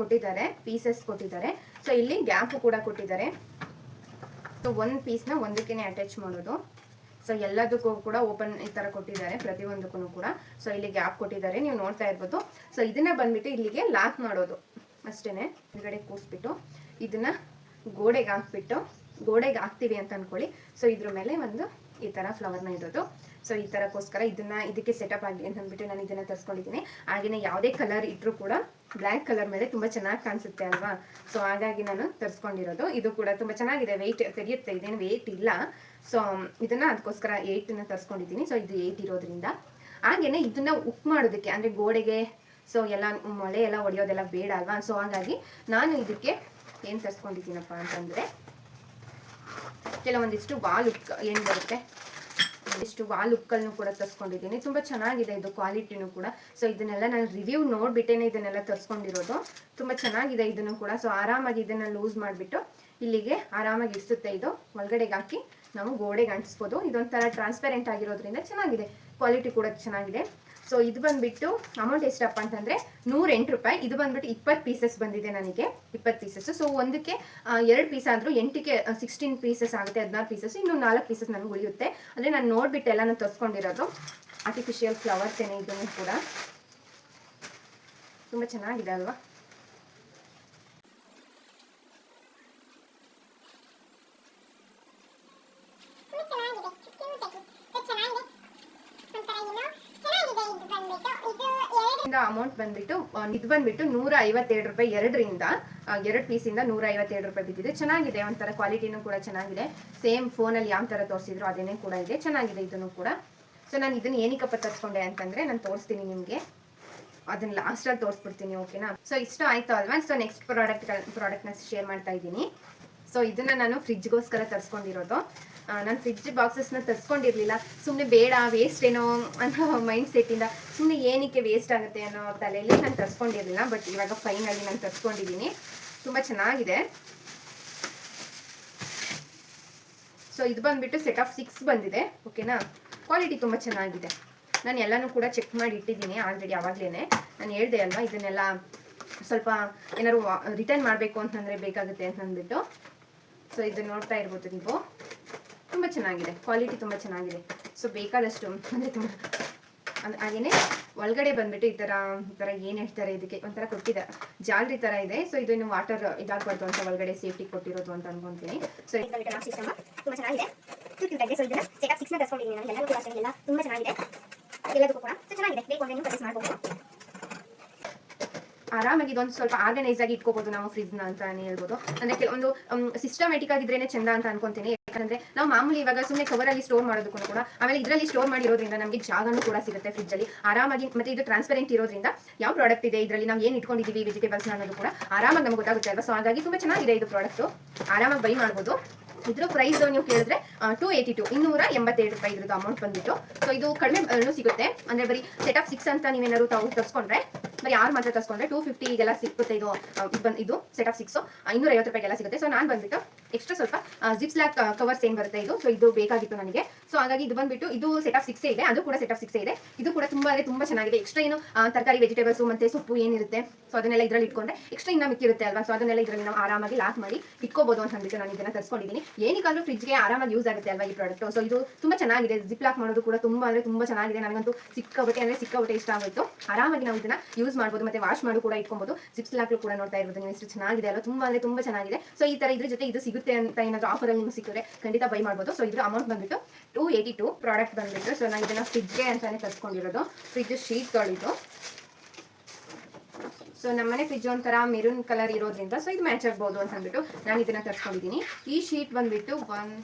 ಕೊಟ್ಟಿದ್ದಾರೆ, ಪೀಸಸ್ ಕೊಟ್ಟಿದ್ದಾರೆ. ಸೊ ಇಲ್ಲಿ ಗ್ಯಾಪು ಕೂಡ ಕೊಟ್ಟಿದ್ದಾರೆ. ಸೊ ಒಂದು ಪೀಸ್ನ ಒಂದಕ್ಕೆ ಅಟ್ಯಾಚ್ ಮಾಡೋದು. ಸೊ ಎಲ್ಲದಕ್ಕೂ ಕೂಡ ಓಪನ್ ಈ ಥರ ಕೊಟ್ಟಿದ್ದಾರೆ, ಪ್ರತಿಯೊಂದಕ್ಕೂ ಕೂಡ. ಸೊ ಇಲ್ಲಿ ಗ್ಯಾಪ್ ಕೊಟ್ಟಿದ್ದಾರೆ, ನೀವು ನೋಡ್ತಾ ಇರ್ಬೋದು. ಸೊ ಇದನ್ನ ಬಂದ್ಬಿಟ್ಟು ಇಲ್ಲಿಗೆ ಲಾಕ್ ಮಾಡೋದು ಅಷ್ಟೇ. ಹೊರಗಡೆ ಕೂರಿಸ್ಬಿಟ್ಟು ಇದನ್ನ ಗೋಡೆಗೆ ಹಾಕ್ತೀವಿ ಅಂತ ಅಂದ್ಕೊಳ್ಳಿ. ಸೊ ಇದ್ರ ಮೇಲೆ ಒಂದು ಈ ಥರ ಫ್ಲವರ್ನ ಇಡೋದು. ಸೊ ಈ ಥರಕ್ಕೋಸ್ಕರ ಇದಕ್ಕೆ ಸೆಟಪ್ ಆಗಲಿ ಅಂತ ಅಂದ್ಬಿಟ್ಟು ನಾನು ಇದನ್ನು ತರಿಸ್ಕೊಂಡಿದ್ದೀನಿ. ಹಾಗೆಯೇ ಯಾವುದೇ ಕಲರ್ ಇಟ್ಟರೂ ಕೂಡ ಬ್ಲ್ಯಾಕ್ ಕಲರ್ ಮೇಲೆ ತುಂಬ ಚೆನ್ನಾಗಿ ಕಾಣಿಸುತ್ತೆ ಅಲ್ವಾ, ಸೊ ಹಾಗಾಗಿ ನಾನು ತರಿಸ್ಕೊಂಡಿರೋದು. ಇದು ಕೂಡ ತುಂಬ ಚೆನ್ನಾಗಿದೆ, ವೆಯ್ಟ್ ತೆಗೆಯುತ್ತೆ, ಇದೇನು ವೆಯ್ಟ್ ಇಲ್ಲ. ಸೊ ಇದನ್ನು ಅದಕ್ಕೋಸ್ಕರ 8ನ ತರಿಸ್ಕೊಂಡಿದ್ದೀನಿ. ಸೊ ಇದು 8 ಇರೋದ್ರಿಂದ. ಹಾಗೆಯೇ ಇದನ್ನು ಉಕ್ ಮಾಡೋದಕ್ಕೆ, ಅಂದರೆ ಗೋಡೆಗೆ ಸೊ ಎಲ್ಲ ಮೊಳೆ ಎಲ್ಲ ಹೊಡೆಯೋದೆಲ್ಲ ಬೇಡ ಅಲ್ವಾ, ಸೊ ಹಾಗಾಗಿ ನಾನು ಇದಕ್ಕೆ ಏನು ತರಿಸ್ಕೊಂಡಿದ್ದೀನಪ್ಪ ಅಂತಂದರೆ, ಕೆಲವೊಂದಿಷ್ಟು ವಾಲ್ ಉಕ್ ಏನು ಬರುತ್ತೆ, ಇಷ್ಟು ವಾಲ್ ಉಕ್ಕಲ್ನು ಕೂಡ ತರಿಸ್ಕೊಂಡಿದ್ದೀನಿ. ತುಂಬ ಚೆನ್ನಾಗಿದೆ ಇದು, ಕ್ವಾಲಿಟಿನೂ ಕೂಡ. ಸೊ ಇದನ್ನೆಲ್ಲ ನಾನು ರಿವ್ಯೂ ನೋಡಿಬಿಟ್ಟೇನೆ ಇದನ್ನೆಲ್ಲ ತರಿಸ್ಕೊಂಡಿರೋದು. ತುಂಬ ಚೆನ್ನಾಗಿದೆ ಇದನ್ನು ಕೂಡ. ಸೊ ಆರಾಮಾಗಿ ಇದನ್ನು ಲೂಸ್ ಮಾಡಿಬಿಟ್ಟು ಇಲ್ಲಿಗೆ ಆರಾಮಾಗಿ ಇಡಿಸುತ್ತೆ. ಇದು ಒಳಗಡೆಗೆ ಹಾಕಿ ನಾವು ಗೋಡೆಗೆ ಅಂಟಿಸ್ಬೋದು. ಇದೊಂಥರ ಟ್ರಾನ್ಸ್ಪರೆಂಟ್ ಆಗಿರೋದ್ರಿಂದ ಚೆನ್ನಾಗಿದೆ, ಕ್ವಾಲಿಟಿ ಕೂಡ ಚೆನ್ನಾಗಿದೆ. ಸೊ ಇದು ಬಂದುಬಿಟ್ಟು ಅಮೌಂಟ್ ಎಷ್ಟಪ್ಪ ಅಂತಂದರೆ 108 ರೂಪಾಯಿ. ಇದು ಬಂದುಬಿಟ್ಟು 20 ಪೀಸಸ್ ಬಂದಿದೆ ನನಗೆ, 20 ಪೀಸಸ್. ಸೊ ಒಂದಕ್ಕೆ 2 ಪೀಸ್ ಆದರೂ 8ಕ್ಕೆ 16 ಪೀಸಸ್ ಆಗುತ್ತೆ, 16 ಪೀಸಸ್. ಇನ್ನು 4 ಪೀಸಸ್ ನನಗೆ ಉಳಿಯುತ್ತೆ. ಅಂದರೆ ನಾನು ನೋಡಿಬಿಟ್ಟು ಎಲ್ಲ ನಾನು ತರಿಸ್ಕೊಂಡಿರೋದು. ಆರ್ಟಿಫಿಷಿಯಲ್ ಫ್ಲವರ್ಸ್ ಏನೇ ಇದನ್ನು ಕೂಡ ತುಂಬ ಚೆನ್ನಾಗಿದೆ ಅಲ್ವಾ. ಅಮೌಂಟ್ ಬಂದ್ಬಿಟ್ಟು ಇದು ಬಂದ್ಬಿಟ್ಟು 157 ರೂಪಾಯಿ. 2 ಪೀಸಿಂದ 157 ರೂಪಾಯಿ ಬಿದ್ದಿದೆ. ಚೆನ್ನಾಗಿದೆ, ಒಂಥರ ಕ್ವಾಲಿಟಿನೂ ಕೂಡ ಚೆನ್ನಾಗಿದೆ. ಸೇಮ್ ಫೋನಲ್ಲಿ ಯಾವ ಥರ ತೋರಿಸಿದ್ರು ಅದೇನೇ ಕೂಡ ಇದೆ, ಚೆನ್ನಾಗಿದೆ ಇದನ್ನು ಕೂಡ. ಸೊ ನಾನು ಇದನ್ನು ಏನಕ್ಕಪ್ಪ ತರಿಸ್ಕೊಂಡೆ ಅಂತಂದರೆ ನಾನು ತೋರಿಸ್ತೀನಿ ನಿಮಗೆ, ಅದನ್ನ ಲಾಸ್ಟಲ್ಲಿ ತೋರಿಸ್ಬಿಡ್ತೀನಿ, ಓಕೆನಾ. ಸೊ ಇಷ್ಟ ಆಯಿತು ಅಲ್ವಾ. ಸೊ ನೆಕ್ಸ್ಟ್ ಪ್ರಾಡಕ್ಟ್ನ ಶೇರ್ ಮಾಡ್ತಾ ಇದ್ದೀನಿ. ಸೊ ಇದನ್ನು ನಾನು ಫ್ರಿಜ್ಗೋಸ್ಕರ ತರಿಸ್ಕೊಂಡಿರೋದು. ನಾನು ಫ್ರಿಜ್ ಬಾಕ್ಸಸ್ನ ತರಿಸ್ಕೊಂಡಿರಲಿಲ್ಲ, ಸುಮ್ಮನೆ ಬೇಡ ವೇಸ್ಟ್ ಏನೋ ಅನ್ನೋ ಮೈಂಡ್ ಸೆಟ್ಟಿಂದ, ಸುಮ್ಮನೆ ಏನಕ್ಕೆ ವೇಸ್ಟ್ ಆಗುತ್ತೆ ಅನ್ನೋ ತಲೆಯಲ್ಲಿ ನಾನು ತರಿಸ್ಕೊಂಡಿರಲಿಲ್ಲ. ಬಟ್ ಇವಾಗ ಫೈನಲಿ ನಾನು ತರಿಸ್ಕೊಂಡಿದ್ದೀನಿ. ತುಂಬ ಚೆನ್ನಾಗಿದೆ. ಸೊ ಇದು ಬಂದುಬಿಟ್ಟು ಸೆಟ್ ಆಫ್ 6 ಬಂದಿದೆ, ಓಕೆನಾ. ಕ್ವಾಲಿಟಿ ತುಂಬ ಚೆನ್ನಾಗಿದೆ. ನಾನು ಎಲ್ಲನೂ ಕೂಡ ಚೆಕ್ ಮಾಡಿ ಇಟ್ಟಿದ್ದೀನಿ ಆಲ್ರೆಡಿ ಆವಾಗಲೇ. ನಾನು ಹೇಳಿದೆ ಅಲ್ವಾ, ಇದನ್ನೆಲ್ಲ ಸ್ವಲ್ಪ ಏನಾದ್ರು ರಿಟರ್ನ್ ಮಾಡಬೇಕು ಅಂತಂದರೆ ಬೇಕಾಗುತ್ತೆ ಅಂತ ಅಂದ್ಬಿಟ್ಟು. ಸೊ ಇದನ್ನು ನೋಡ್ತಾ ಇರ್ಬೋದು ನೀವು, ತುಂಬ ಚೆನ್ನಾಗಿದೆ, ಕ್ವಾಲಿಟಿ ತುಂಬ ಚೆನ್ನಾಗಿದೆ. ಸೊ ಬೇಕಾದಷ್ಟು ಅಂದರೆ ತುಂಬ ಹಾಗೆಯೇ ಒಳಗಡೆ ಬಂದುಬಿಟ್ಟು ಈ ಥರ ಏನು ಹೇಳ್ತಾರೆ ಇದಕ್ಕೆ, ಒಂಥರ ಕೊಟ್ಟಿದ್ದಾರೆ, ಜಾಲರಿ ಥರ ಇದೆ. ಸೊ ಇದು ಇನ್ನು ವಾಟರ್ ಇದಾಗಬಾರ್ದು ಅಂತ ಒಳಗಡೆ ಸೇಫ್ಟಿ ಕೊಟ್ಟಿರೋದು ಅಂತ ಅನ್ಕೊತೀನಿ. ಸೊ ಸಿಸ್ಟಮ್ ತುಂಬ ಚೆನ್ನಾಗಿದೆ. ಸೊ ಇದನ್ನು ಸೆಟ್ ಆಫ್ 6ನ ತರಿಸ್ಕೊಂಡಿದ್ದೀನಿ ನಾನು. ಎಲ್ಲರೂ ಕೂಡ ಎಲ್ಲ ತುಂಬ ಚೆನ್ನಾಗಿದೆ, ಎಲ್ಲದಕ್ಕೂ ಕೂಡ ಚೆನ್ನಾಗಿದೆ. ಬೇಕು ಅಂದರೆ ಪರ್ಚೇಸ್ ಮಾಡ್ಬೋದು. ಆರಾಮಾಗಿ ಇದೊಂದು ಸ್ವಲ್ಪ ಆರ್ಗನೈಸ್ ಆಗಿ ಇಟ್ಕೋಬಹುದು ನಾವು ಫ್ರಿಜ್ನ ಅಂತ ಹೇಳ್ಬೋದು. ಅಂದರೆ ಕೆಲವೊಂದು ಸಿಸ್ಟಮ್ಯಾಟಿಕ್ ಆಗಿದ್ರೇನೆ ಚಂದ ಅಂತ ಅನ್ಕೊಂತೀನಿ. ಯಾಕಂದ್ರೆ ನಾವು ಮಾಮೂಲಿ ಇವಾಗ ಸುಮ್ಮನೆ ಕವರಲ್ಲಿ ಸ್ಟೋರ್ ಮಾಡೋದಕ್ಕೂ ಕೂಡ, ಆಮೇಲೆ ಇದರಲ್ಲಿ ಸ್ಟೋರ್ ಮಾಡಿರೋದ್ರಿಂದ ನಮಗೆ ಜಾಗನೂ ಕೂಡ ಸಿಗುತ್ತೆ ಫ್ರಿಜ್ಜಲ್ಲಿ ಆರಾಮಾಗಿ. ಮತ್ತೆ ಇದು ಟ್ರಾನ್ಸ್ಪರೆಂಟ್ ಇರೋದ್ರಿಂದ ಯಾವ ಪ್ರಾಡಕ್ಟ್ ಇದೆ ಇದರಲ್ಲಿ, ನಾವು ಏನು ಇಟ್ಕೊಂಡಿದ್ದೀವಿ ವೆಜಿಟೇಬಲ್ಸ್ ಅನ್ನೋದು ಕೂಡ ಆರಾಮಾಗಿ ನಮ್ಗೆ ಗೊತ್ತಾಗುತ್ತೆ ಅಲ್ವಾ. ಸೊ ಹಾಗಾಗಿ ತುಂಬ ಚೆನ್ನಾಗಿದೆ ಇದು ಪ್ರಾಡಕ್ಟು, ಆರಾಮಾಗಿ ಬೈ ಮಾಡ್ಬೋದು. ಇದ್ರ ಪ್ರೈಸ್ ನೀವು ಕೇಳಿದ್ರೆ 282 287 ರೂಪಾಯಿ ಇದ್ರದ್ದು ಅಮೌಂಟ್ ಬಂದ್ಬಿಟ್ಟು. ಸೊ ಇದು ಕಡಿಮೆ ಸಿಗುತ್ತೆ, ಅಂದರೆ ಬರೀ ಸೆಟ್ ಆಫ್ 6 ಅಂತ ನೀವೇನಾದ್ರು ತರಿಸ್ಕೊಂಡ್ರೆ, ಬರೀ 6 ಮಾತ್ರ ತರಿಸ್ಕೊಂಡ್ರೆ 250 ಸಿಗುತ್ತೆ. ಇದು ಸೆಟ್ ಆಫ್ 6 250 ರೂಪಾಯಿಗೆಲ್ಲ ಸಿಗುತ್ತೆ. ಸೊ ನಾನು ಬಂದ್ಬಿಟ್ಟು ಎಕ್ಸ್ಟ್ರಾ ಸ್ವಲ್ಪ ಜಿಪ್ಸ್ ಲಾಕ್ ಕವರ್ಸ್ ಏನು ಬರುತ್ತೆ ಇದು, ಸೊ ಇದು ಬೇಕಾಗಿತ್ತು ನನಗೆ. ಸೊ ಹಾಗಾಗಿ ಇದು ಬಂದ್ಬಿಟ್ಟು ಇದು ಸೆಟ್ ಆಫ್ 6 ಇದೆ, ಅದು ಕೂಡ ಸೆಟ್ ಆಫ್ 6 ಇದೆ. ಇದು ಕೂಡ ತುಂಬ ಚೆನ್ನಾಗಿದೆ. ಎಕ್ಸ್ಟ್ರಾ ಏನು ತರಕಾರಿ ವೆಜಿಟೇಬಲ್ಸ್ ಮತ್ತೆ ಸೊಪ್ಪು ಏನಿರುತ್ತೆ, ಸೊ ಅದನ್ನೆಲ್ಲ ಇದರಲ್ಲಿ ಇಟ್ಕೊಂಡ್ರೆ ಎಕ್ಸ್ಟ್ರಾ ಇನ್ನ ಮಿಕ್ಕಿರುತ್ತೆ ಅಲ್ವಾ. ಸೊ ಅದನ್ನೆಲ್ಲ ಇದರಲ್ಲಿ ನಾವು ಆರಾಮಾಗಿ ಲಾಕ್ ಮಾಡಿ ಇಟ್ಕೋಬಹುದು ಅಂತ ಅಂದ್ಬಿಟ್ಟು ನಾನು ಇದನ್ನ ತರಿಸ್ಕೊಂಡಿದ್ದೀನಿ. ಏನಕ್ಕಾದ್ರೂ ಫ್ರಿಜ್ಗೆ ಆರಾಮಾಗಿ ಯೂಸ್ ಆಗುತ್ತೆ ಅಲ್ವಾ ಈ ಪ್ರಾಡಕ್ಟ್. ಸೊ ಇದು ತುಂಬ ಚೆನ್ನಾಗಿದೆ. ಜಿಪ್ ಲಾಕ್ ಮಾಡೋದು ಕೂಡ ತುಂಬ ಚೆನ್ನಾಗಿದೆ. ನನಗಂತೂ ಸಿಕ್ಕಾಬಟ್ಟೆ ಇಷ್ಟ ಆಗೋಯ್ತು. ಆರಾಮಾಗಿ ನಾವು ಇದನ್ನ ಯೂಸ್ ಮಾಡ್ಬೋದು, ಮತ್ತೆ ವಾಶ್ ಮಾಡಿ ಕೂಡ ಇಟ್ಕೊಬಹುದು. ಜಿಪ್ಸ್ ಲಾಕ್ ಕೂಡ ನೋಡ್ತಾ ಇರ್ಬೋದು ನೀವು, ಎಷ್ಟು ಚೆನ್ನಾಗಿದೆ ಅಲ್ವಾ. ತುಂಬ ಚೆನ್ನಾಗಿದೆ. ಸೊ ಈ ತರ ಇದ್ರ ಜೊತೆ ಇದು ಸಿಗುತ್ತೆ ಅಂತ ಏನಾದ್ರು ಆಫರ್ ಅಲ್ಲಿ ನಿಮ್ಗೆ ಸಿಕ್ಕಿದ್ರೆ ಖಂಡಿತ ಬೈ ಮಾಡ್ಬೋದು. ಸೊ ಇದ್ರ ಅಮೌಂಟ್ ಬಂದ್ಬಿಟ್ಟು 282 ಪ್ರಾಡಕ್ಟ್ ಬಂದ್ಬಿಟ್ಟು. ಸೊ ನಾನು ಇದನ್ನ ಫ್ರಿಜ್ಗೆ ಅಂತಾನೆ ತರಿಸ್ಕೊಂಡಿರೋದು. ಫ್ರಿಜ್ ಶೀಟ್ಗಳಿದು. ಸೊ ನಮ್ಮನೆ ಫ್ರಿಜ್ ಒಂಥರ ಮೆರೂನ್ ಕಲರ್ ಇರೋದ್ರಿಂದ ಸೊ ಇದು ಮ್ಯಾಚ್ ಆಗ್ಬೋದು ಅಂತ ಅಂದ್ಬಿಟ್ಟು ನಾನು ಇದನ್ನ ತರಿಸ್ಕೊಂಡಿದ್ದೀನಿ. ಈ ಶೀಟ್ ಬಂದ್ಬಿಟ್ಟು 1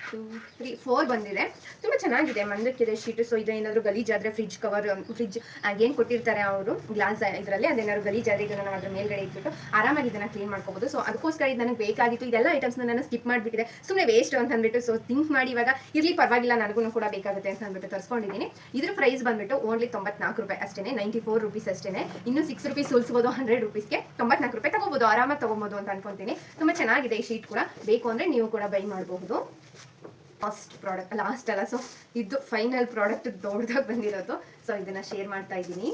2 3 4 ಬಂದಿದೆ. ತುಂಬ ಚೆನ್ನಾಗಿದೆ, ಮಂದಕ್ಕಿದೆ ಶೀಟು. ಸೊ ಇದು ಏನಾದರೂ ಗಲೀಜಾದರೆ ಫ್ರಿಜ್ ಕವರ್, ಫ್ರಿಜ್ ಏನು ಕೊಟ್ಟಿರ್ತಾರೆ ಅವರು ಗ್ಲಾಸ್ ಇದರಲ್ಲಿ, ಅದೇನಾದ್ರು ಗಲೀಜಾದರೆ ಇದನ್ನು ನಾವು ಅದ್ರ ಮೇಲ್ಗಡೆ ಇಟ್ಬಿಟ್ಟು ಆರಾಮಾಗಿ ಇದನ್ನು ಕ್ಲೀನ್ ಮಾಡ್ಕೋಬೋದು. ಸೊ ಅದಕ್ಕೋಸ್ಕರ ಇದು ನನಗೆ ಬೇಕಾಗಿತ್ತು. ಇದೆಲ್ಲ ಐಟಮ್ಸ್ನ ನಾನು ಸ್ಕಿಪ್ ಮಾಡಿಬಿಟ್ಟಿದೆ, ಸುಮ್ಮನೆ ವೇಸ್ಟ್ ಅಂತ ಅಂದ್ಬಿಟ್ಟು. ಸೊ ಥಿಂಕ್ ಮಾಡಿ ಇವಾಗ ಇರಲಿ ಪರವಾಗಿಲ್ಲ, ನನಗೂ ಕೂಡ ಬೇಕಾಗುತ್ತೆ ಅಂತ ಅಂದ್ಬಿಟ್ಟು ತರಿಸ್ಕೊಂಡಿದ್ದೀನಿ. ಇದ್ರ ಪ್ರೈಸ್ ಬಂದ್ಬಿಟ್ಟು ಓನ್ಲಿ 94 ರೂಪಾಯಿ ಅಷ್ಟೇ, 94 ರುಪೀಸ್ ಅಷ್ಟೇ. ಇನ್ನೂ 6 ರೂಪೀಸ್ ಉಳಿಸ್ಬೋದು 100 ರುಪೀಸ್ಗೆ. 94 ರೂಪಾಯಿ ತಗೋಬೋದು, ಆರಾಮಾಗಿ ತಗೋಬೋದು ಅಂತ ಅನ್ಕೊಂತೀನಿ. ತುಂಬ ಚೆನ್ನಾಗಿದೆ ಈ ಶೀಟ್ ಕೂಡ. ಬೇಕು ಅಂದರೆ ನೀವು ಕೂಡ ಬೈ ಮಾಡಬಹುದು. ಲಾಸ್ಟ್ ಅಲ್ಲ, ಸೊ ಇದು ಫೈನಲ್ ಪ್ರಾಡಕ್ಟ್ ದೊಡ್ಡದಾಗಿ ಬಂದಿರೋದು. ಸೊ ಇದನ್ನ ಶೇರ್ ಮಾಡ್ತಾ ಇದ್ದೀನಿ.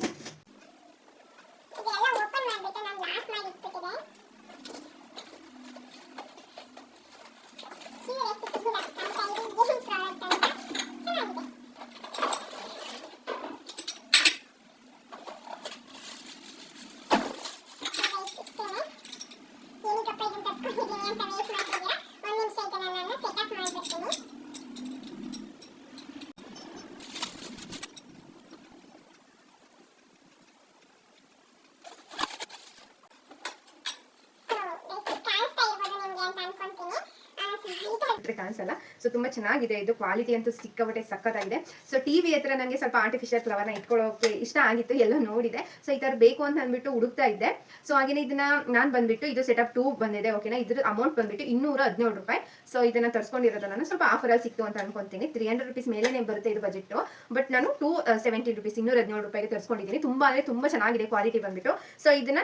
ಕಾಣಿಸಲ್ಲ. ಸೊ ತುಂಬಾ ಚೆನ್ನಾಗಿದೆ ಇದು, ಕ್ವಾಲಿಟಿ ಅಂತೂ ಸಿಕ್ಕಾಪಟ್ಟೆ ಸಕ್ಕತ್ತಾಗಿದೆ. ಸೊ ಟಿವಿ ಹತ್ರ ನನಗೆ ಸ್ವಲ್ಪ ಆರ್ಟಿಫಿಷಿಯಲ್ ಫ್ಲವರ್ನ ಇಟ್ಕೊಳ್ಳೋಕೆ ಇಷ್ಟ ಆಗಿತ್ತು, ಎಲ್ಲೋ ನೋಡಿದೆ. ಸೊ ಈ ತರ ಬೇಕು ಅಂತ ಅಂದ್ಬಿಟ್ಟು ಹುಡುಕ್ತಾ ಇದ್ದೆ. ಸೊ ಹಾಗೇನೆ ಇದನ್ನ ನಾನು ಬಂದ್ಬಿಟ್ಟು ಇದು ಸೆಟ್ ಆಫ್ 2 ಬಂದಿದೆ, ಓಕೆನಾ. ಇದ್ರ ಅಮೌಂಟ್ ಬಂದ್ಬಿಟ್ಟು 217 ರೂಪಾಯಿ. ಸೊ ಇದನ್ನ ತರಿಸ್ಕೊಂಡಿರೋದು ನಾನು ಸ್ವಲ್ಪ ಆಫರ್ ಅಲ್ಲಿ ಸಿಕ್ತು ಅಂತ ಅನ್ಕೊಂತೀನಿ. 300 ರೂಪೀಸ್ ಮೇಲೇನೆ ಬರುತ್ತೆ ಇದು ಬಜೆಟ್. ಬಟ್ ನಾನು 270 ರೂಪೀಸ್ 217 ರೂಪಾಯಿಗೆ ತರಿಸ್ಕೊಂಡಿದ್ದೀನಿ. ತುಂಬಾ ಚೆನ್ನಾಗಿದೆ ಕ್ವಾಲಿಟಿ ಬಂದ್ಬಿಟ್ಟು. ಸೊ ಇದನ್ನ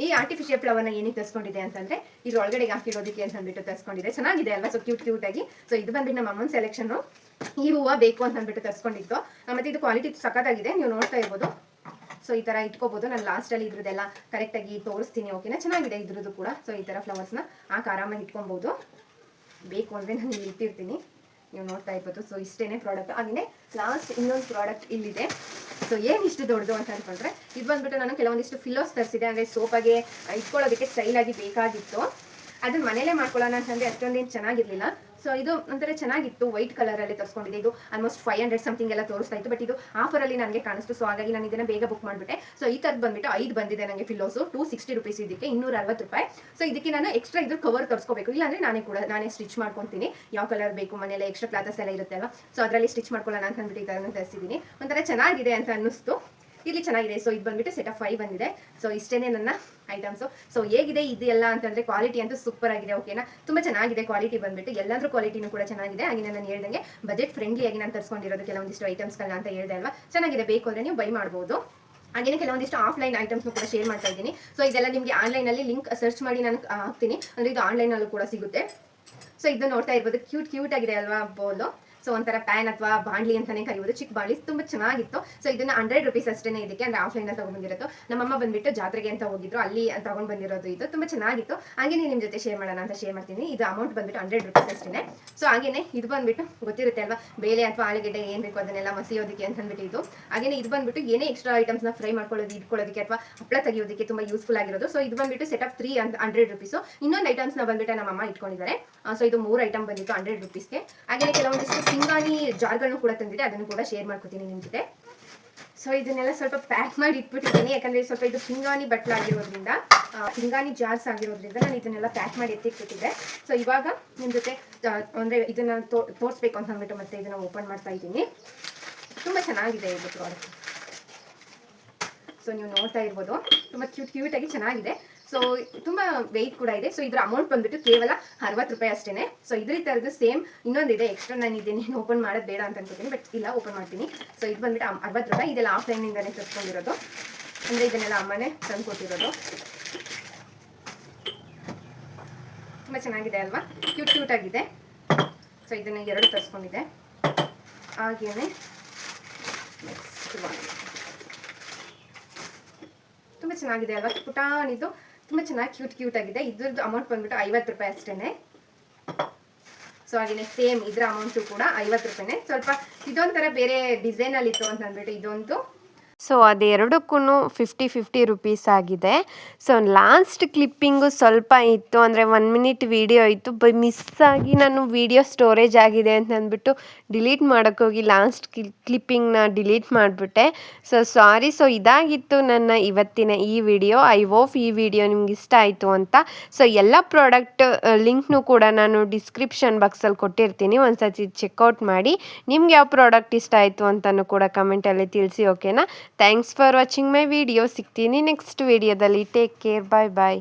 ಈ ಆರ್ಟಿಫಿಷಿಯಲ್ ಫ್ಲವರ್ನ ಏನಕ್ಕೆ ತರಿಸ್ಕೊಂಡಿದೆ ಅಂತಂದ್ರೆ ಇದ್ರ ಒಳಗಡೆ ಹಾಕಿಡೋದಕ್ಕೆ ಅಂತ ಅಂದ್ಬಿಟ್ಟು ತರಿಸ್ಕೊಂಡಿದೆ. ಚೆನ್ನಾಗಿದೆ ಅಲ್ವಾ. ಸೊ ಕ್ಯೂಟ್ ಆಗಿ. ಸೊ ಇದು ಬಂದ್ಬಿಟ್ಟು ನಮ್ಮ ಅಮ್ಮನ ಸೆಲೆಕ್ಷನ್. ಈ ಹೂವು ಬೇಕು ಅಂತ ಅಂದ್ಬಿಟ್ಟು ತರಿಸ್ಕೊಂಡಿತ್ತು. ಮತ್ತು ಇದು ಕ್ವಾಲಿಟಿ ಸಖತ್ತಾಗಿದೆ, ನೀವು ನೋಡ್ತಾ ಇರ್ಬೋದು. ಸೊ ಈ ಥರ ಇಟ್ಕೋಬೋದು. ನಾನು ಲಾಸ್ಟಲ್ಲಿ ಇದ್ರದ್ದೆಲ್ಲ ಕರೆಕ್ಟಾಗಿ ತೋರಿಸ್ತೀನಿ, ಓಕೆನಾ. ಚೆನ್ನಾಗಿದೆ ಇದ್ರದ್ದು ಕೂಡ. ಸೊ ಈ ಥರ ಫ್ಲವರ್ಸ್ನ ಆರಾಮಾಗಿ ಇಟ್ಕೊಬೋದು. ಬೇಕು ಅಂದರೆ ನಾನು ಇಲ್ಲಿ ಇಟ್ಟಿರ್ತೀನಿ, ನೀವು ನೋಡ್ತಾ ಇರ್ಬೋದು. ಸೊ ಇಷ್ಟೇ ಪ್ರಾಡಕ್ಟ್. ಹಾಗೆಯೇ ಲಾಸ್ಟ್ ಇನ್ನೊಂದು ಪ್ರಾಡಕ್ಟ್ ಇಲ್ಲಿದೆ. ಸೊ ಏನು ಇಷ್ಟು ದೊಡ್ಡದು ಅಂತ ಅಂದ್ಕೊಂಡ್ರೆ, ಇದು ಬಂದ್ಬಿಟ್ಟು ನಾನು ಕೆಲವೊಂದಿಷ್ಟು ಫಿಲ್ಲೋಸ್ ತರಿಸಿದೆ. ಅಂದರೆ ಸೋಪಾಗೆ ಇಟ್ಕೊಳ್ಳೋದಕ್ಕೆ ಸ್ಟೈಲಾಗಿ ಬೇಕಾಗಿತ್ತು. ಅದನ್ನ ಮನೇಲೇ ಮಾಡ್ಕೊಳ್ಳೋಣ ಅಂತಂದರೆ ಅಷ್ಟೊಂದೇನು ಚೆನ್ನಾಗಿರಲಿಲ್ಲ. ಸೊ ಇದು ಒಂಥರ ಚೆನ್ನಾಗಿತ್ತು, ವೈಟ್ ಕಲರಲ್ಲಿ ತರಿಸ್ಕೊಂಡಿದೆ. ಇದು ಆಲ್ಮೋಸ್ಟ್ 500 ಸಮಥಿಂಗ್ ಎಲ್ಲ ತೋರಿಸ್ತಾ ಇತ್ತು, ಬಟ್ ಇದು ಆಫರಲ್ಲಿ ನನಗೆ ಕಾಣಿಸ್ತು. ಸೊ ಹಾಗಾಗಿ ನಾನು ಇದನ್ನು ಬೇಗ ಬುಕ್ ಮಾಡಿಬಿಟ್ಟೆ. ಸೊ ಈ ಥರದ್ದು ಬಂದುಬಿಟ್ಟು 5 ಬಂದಿದೆ ನನಗೆ ಫಿಲ್ಲೋಸು. 260 ರೂಪೀಸ್, ಇದಕ್ಕೆ 260 ರೂಪಾಯಿ. ಸೊ ಇದಕ್ಕೆ ನಾನು ಎಕ್ಸ್ಟ್ರಾ ಇದ್ರ ಕವರ್ ತರಿಸ್ಕೋಬೇಕು, ಇಲ್ಲಾಂದರೆ ನಾನೇ ಸ್ಟಿಚ್ ಮಾಡ್ಕೊತೀನಿ. ಯಾವ ಕಲರ್ ಬೇಕು, ಮನೇಲೆ ಎಕ್ಸ್ಟ್ರಾ ಕ್ಲಾತಸ್ ಎಲ್ಲ ಇರುತ್ತೆ ಅಲ್ವಾ. ಸೊ ಅದರಲ್ಲಿ ಸ್ಟಿಚ್ ಮಾಡ್ಕೊಳ್ಳೋಣ ಅಂತ ಅಂದ್ಬಿಟ್ಟು ಈ ಥರನ ತರಿಸಿದ್ದೀನಿ. ಒಂಥರ ಚೆನ್ನಾಗಿದೆ ಅಂತ ಅನ್ನಿಸ್ತು. ಇಲ್ಲಿ ಚೆನ್ನಾಗಿದೆ. ಸೊ ಇದು ಬಂದ್ಬಿಟ್ಟು ಸೆಟ್ ಆಫ್ 5 ಬಂದಿದೆ. ಸೊ ಇಷ್ಟೇ ನನ್ನ ಐಟಮ್ಸು. ಸೊ ಹೇಗಿದೆ ಇದೆಲ್ಲ ಅಂತಂದರೆ, ಕ್ವಾಲಿಟಿ ಅಂತೂ ಸೂಪರ್ ಆಗಿದೆ, ಓಕೆನಾ. ತುಂಬ ಚೆನ್ನಾಗಿದೆ ಕ್ವಾಲಿಟಿ ಬಂದ್ಬಿಟ್ಟು. ಎಲ್ಲಾದ್ರೂ ಕ್ವಾಲಿಟಿನೂ ಕೂಡ ಚೆನ್ನಾಗಿದೆ. ಹಾಗೆ ನಾನು ಹೇಳ್ದಂಗೆ ಬಜೆಟ್ ಫ್ರೆಂಡ್ಲಿಯಾಗಿ ನಾನು ತರಿಸ್ಕೊಂಡಿರೋದು ಕೆಲವೊಂದಿಷ್ಟು ಐಟಮ್ಸ್ಗಳನ್ನ ಅಂತ ಹೇಳಿದೆ ಅಲ್ವಾ. ಚೆನ್ನಾಗಿದೆ, ಬೇಕು ಅಂದರೆ ನೀವು ಬೈ ಮಾಡ್ಬೋದು. ಹಾಗೆಯೇ ಕೆಲವೊಂದಿಷ್ಟು ಆಫ್ಲೈನ್ ಐಟಮ್ಸ್ನು ಕೂಡ ಶೇರ್ ಮಾಡ್ತಾ ಇದ್ದೀನಿ. ಸೊ ಇದೆಲ್ಲ ನಿಮಗೆ ಆನ್ಲೈನಲ್ಲಿ ಲಿಂಕ್ ಸರ್ಚ್ ಮಾಡಿ ನಾನು ಹಾಕ್ತೀನಿ, ಅಂದರೆ ಇದು ಆನ್ಲೈನಲ್ಲೂ ಕೂಡ ಸಿಗುತ್ತೆ. ಸೊ ಇದು ನೋಡ್ತಾ ಇರ್ಬೋದು, ಕ್ಯೂಟ್ ಆಗಿದೆ ಅಲ್ವಾ ಬೌಲು. ಸೊ ಒಂಥರ ಪ್ಯಾನ್ ಅಥವಾ ಬಾಂಡ್ಲಿ ಅಂತಾನೆ ಕರೆಯುವುದು, ಚಿಕ್ಕ ಬಾಂಡ್ಲಿ, ತುಂಬ ಚೆನ್ನಾಗಿತ್ತು. ಸೊ ಇದನ್ನ 100 ರೂಪೀಸ್ ಅಷ್ಟೇ ಇದಕ್ಕೆ, ಅಂದರೆ ಆಫ್ಲೈನಲ್ಲಿ ತೊಗೊಂಡ್ಬಂದಿರೋದು. ನಮ್ಮಮ್ಮ ಬಂದುಬಿಟ್ಟು ಜಾತ್ರೆಗೆ ಅಂತ ಹೋಗಿದ್ರು, ಅಲ್ಲಿ ತೊಗೊಂಡು ಬಂದಿರೋದು. ಇದು ತುಂಬ ಚೆನ್ನಾಗಿತ್ತು. ಹಾಗೆಯೇ ನಿಮ್ಮ ಜೊತೆ ಶೇರ್ ಮಾಡೋಣ ಅಂತ ಶೇರ್ ಮಾಡ್ತೀನಿ. ಇದು ಅಮೌಂಟ್ ಬಂದುಬಿಟ್ಟು 100 ರೂಪೀಸ್ ಅಷ್ಟೇ. ಸೊ ಹಾಗೆಯೇ ಇದು ಬಂದುಬಿಟ್ಟು ಗೊತ್ತಿರುತ್ತೆ ಅಲ್ವಾ, ಬೇಳೆ ಅಥವಾ ಆಲೂಗೆಡ್ಡೆ ಏನು ಬೇಕು ಅದನ್ನೆಲ್ಲ ಮಸಿಯೋದಕ್ಕೆ ಅಂತ ಅಂದ್ಬಿಟ್ಟು ಇದು. ಹಾಗೆಯೇ ಇದು ಬಂದುಬಿಟ್ಟು ಏನೇ ಎಕ್ಸ್ಟ್ರಾ ಐಟಮ್ಸ್ನ ಫ್ರೈ ಮಾಡ್ಕೊಳ್ಳೋದು, ಇಟ್ಕೊಳ್ಳೋದಕ್ಕೆ ಅಥವಾ ಹಪ್ಪಳ ತೆಗಿಯೋದಕ್ಕೆ ತುಂಬ ಯೂಸ್ಫುಲ್ ಆಗಿರೋದು. ಸೊ ಇದು ಬಂದುಬಿಟ್ಟು ಸೆಟ್ ಆಫ್ 3 ಅಂತ 100 ರೂಪೀಸು. ಇನ್ನೊಂದು ಐಟಮ್ಸ್ನ ಬಂದುಬಿಟ್ಟು ನಮ್ಮಮ್ಮ ಇಟ್ಕೊಂಡಿದ್ದಾರೆ. ಸೊ ಇದು 3 ಐಟಮ್ ಬಂದಿತ್ತು 100 ರೂಪೀಸ್ಗೆ. ಹಾಗೆಯೇ ಕೆಲವೊಂದಿಷ್ಟು ಪಿಂಗಾಣಿ ಜಾರ್ಗಳನ್ನು ಕೂಡ ತಂದಿದೆ, ಅದನ್ನು ಕೂಡ ಶೇರ್ ಮಾಡ್ಕೊತೀನಿ ನಿಮ್ಮ ಜೊತೆ. ಸೊ ಇದನ್ನೆಲ್ಲ ಸ್ವಲ್ಪ ಪ್ಯಾಕ್ ಮಾಡಿ ಇಟ್ಬಿಟ್ಟಿದ್ದೀನಿ, ಯಾಕಂದರೆ ಸ್ವಲ್ಪ ಇದು ಪಿಂಗಾಣಿ ಬಟ್ಲಾಗಿರೋದ್ರಿಂದ, ಪಿಂಗಾಣಿ ಜಾರ್ಸ್ ಆಗಿರೋದ್ರಿಂದ ನಾನು ಇದನ್ನೆಲ್ಲ ಪ್ಯಾಕ್ ಮಾಡಿ ಎತ್ತಿಟ್ಬಿಟ್ಟಿದ್ದೆ. ಸೊ ಇವಾಗ ನಿಮ್ಮ ಜೊತೆ ಅಂದರೆ ಇದನ್ನು ತೋರಿಸ್ಬೇಕು ಅಂತ ಅಂದ್ಬಿಟ್ಟು ಮತ್ತೆ ಇದನ್ನು ಓಪನ್ ಮಾಡ್ತಾ ಇದ್ದೀನಿ. ತುಂಬ ಚೆನ್ನಾಗಿದೆ ಇದು ಪ್ರಾಡಕ್ಟ್. ಸೊ ನೀವು ನೋಡ್ತಾ ಇರ್ಬೋದು, ತುಂಬ ಕ್ಯೂಟಾಗಿ ಚೆನ್ನಾಗಿದೆ. ಸೊ ತುಂಬ ವೆಯ್ಟ್ ಕೂಡ ಇದೆ. ಸೊ ಇದರ ಅಮೌಂಟ್ ಬಂದುಬಿಟ್ಟು ಕೇವಲ 60 ರೂಪಾಯಿ ಅಷ್ಟೇ. ಸೊ ಇದ್ರ ಥರದ್ದು ಸೇಮ್ ಇನ್ನೊಂದಿದೆ, ಎಕ್ಸ್ಟ್ರಾ ನಾನು ಇದನ್ನೇನು ಓಪನ್ ಮಾಡೋದು ಬೇಡ ಅಂತ ಅನ್ಕೋತೀನಿ, ಬಟ್ ಇಲ್ಲ ಓಪನ್ ಮಾಡ್ತೀನಿ. ಸೊ ಇದು ಬಂದುಬಿಟ್ಟು 60 ರೂಪಾಯಿ. ಇದೆಲ್ಲ ಆಫ್ಲೈನಿಂದನೇ ತರಿಸ್ಕೊಂಡಿರೋದು, ಅಂದರೆ ಇದನ್ನೆಲ್ಲ ಅಮ್ಮನೇ ತಂದು ಕೊಟ್ಟಿರೋದು. ತುಂಬ ಚೆನ್ನಾಗಿದೆ ಅಲ್ವಾ, ಕ್ಯೂಟ್ ಆಗಿದೆ. ಸೊ ಇದನ್ನು 2 ತರಿಸ್ಕೊಂಡಿದ್ದೆ. ಹಾಗೆಯೇ ನೆಕ್ಸ್ಟ್ ತುಂಬ ಚೆನ್ನಾಗಿದೆ ಅಲ್ವಾ, ಪುಟಾಣಿದು, ತುಂಬ ಚೆನ್ನಾಗಿ ಕ್ಯೂಟ್ ಆಗಿದೆ. ಇದ್ರದ್ದು ಅಮೌಂಟ್ ಬಂದ್ಬಿಟ್ಟು 50 ರೂಪಾಯಿ ಅಷ್ಟೇ. ಸೊ ಹಾಗೆಯೇ ಸೇಮ್ ಇದರ ಅಮೌಂಟು ಕೂಡ 50 ರೂಪಾಯಿನೇ. ಸ್ವಲ್ಪ ಇದೊಂಥರ ಬೇರೆ ಡಿಸೈನಲ್ಲಿತ್ತು ಅಂತ ಅಂದ್ಬಿಟ್ಟು ಇದೊಂದು. ಸೊ ಅದೆರಡಕ್ಕೂ 50 ರೂಪೀಸ್ ಆಗಿದೆ. ಸೊ ಲಾಸ್ಟ್ ಕ್ಲಿಪ್ಪಿಂಗು ಸ್ವಲ್ಪ ಇತ್ತು, ಅಂದರೆ 1 ಮಿನಿಟ್ ವಿಡಿಯೋ ಇತ್ತು, ಮಿಸ್ಸಾಗಿ ನಾನು ವಿಡಿಯೋ ಸ್ಟೋರೇಜ್ ಆಗಿದೆ ಅಂತ ಅಂದ್ಬಿಟ್ಟು ಡಿಲೀಟ್ ಮಾಡೋಕ್ಕೋಗಿ ಲಾಸ್ಟ್ ಕ್ಲಿಪ್ಪಿಂಗ್ನ ಡಿಲೀಟ್ ಮಾಡಿಬಿಟ್ಟೆ. So sorry. ಸೊ ಇದಾಗಿತ್ತು ನನ್ನ ಇವತ್ತಿನ ಈ ವಿಡಿಯೋ. ಐ ಹೋಪ್ ಈ ವಿಡಿಯೋ ನಿಮ್ಗೆ ಇಷ್ಟ ಆಯಿತು ಅಂತ. ಸೊ ಎಲ್ಲ ಪ್ರಾಡಕ್ಟ್ ಲಿಂಕ್ನು ಕೂಡ ನಾನು ಡಿಸ್ಕ್ರಿಪ್ಷನ್ ಬಾಕ್ಸಲ್ಲಿ ಕೊಟ್ಟಿರ್ತೀನಿ, ಒಂದ್ಸತಿ ಚೆಕ್ಔಟ್ ಮಾಡಿ. ನಿಮ್ಗೆ ಯಾವ ಪ್ರಾಡಕ್ಟ್ ಇಷ್ಟ ಆಯಿತು ಅಂತಲೂ ಕೂಡ ಕಮೆಂಟಲ್ಲಿ ತಿಳಿಸಿ, ಓಕೆನಾ. Thanks for watching my video. ಸಿಗ್ತೀನಿ ನೆಕ್ಸ್ಟ್ ವಿಡಿಯೋದಲ್ಲಿ. ಟೇಕ್ ಕೇರ್, ಬಾಯ್ ಬಾಯ್.